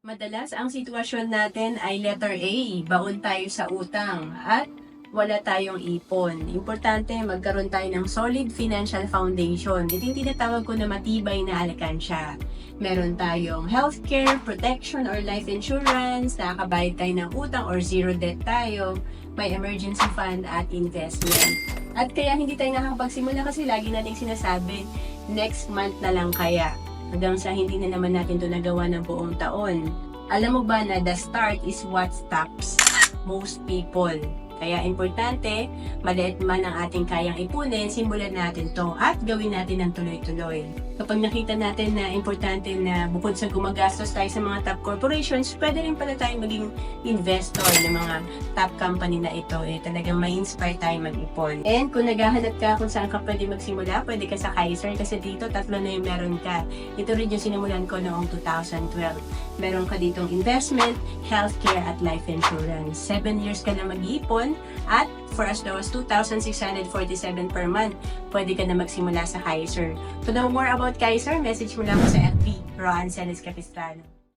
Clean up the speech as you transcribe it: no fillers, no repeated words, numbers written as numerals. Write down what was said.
Madalas ang sitwasyon natin ay letter A, baon tayo sa utang at wala tayong ipon. Importante magkaroon tayo ng solid financial foundation. Ito yung tinatawag ko na matibay na alkansya. Meron tayong healthcare, protection or life insurance, nakakabayad tayo ng utang or zero debt tayo, may emergency fund at investment. At kaya hindi tayo nakakapagsimula kasi lagi nating sinasabi, next month na lang kaya. Hanggang sa hindi na naman natin ito nagawa ng buong taon. Alam mo ba na the start is what stops most people? Kaya importante, maliit man ang ating kayang ipunin, simulan natin to at gawin natin ng tuloy-tuloy. Kapag nakita natin na importante na bukod sa gumagastos tayo sa mga top corporations, pwede rin pala tayo maging investor ng mga top company na ito. Talagang may inspire tayo mag-ipon. And kung naghahanap ka kung saan ka pwede magsimula, pwede ka sa Kaiser kasi dito tatlo na yung meron ka. Ito rin yung sinimulan ko noong 2012. Meron ka ditong investment, healthcare at life insurance. 7 years ka na mag-iipon at for as low as 2,647 per month, pwede ka na magsimula sa Kaiser. To know more about Kaiser, message mo lang ako sa FB, Roan Celes Capistrano.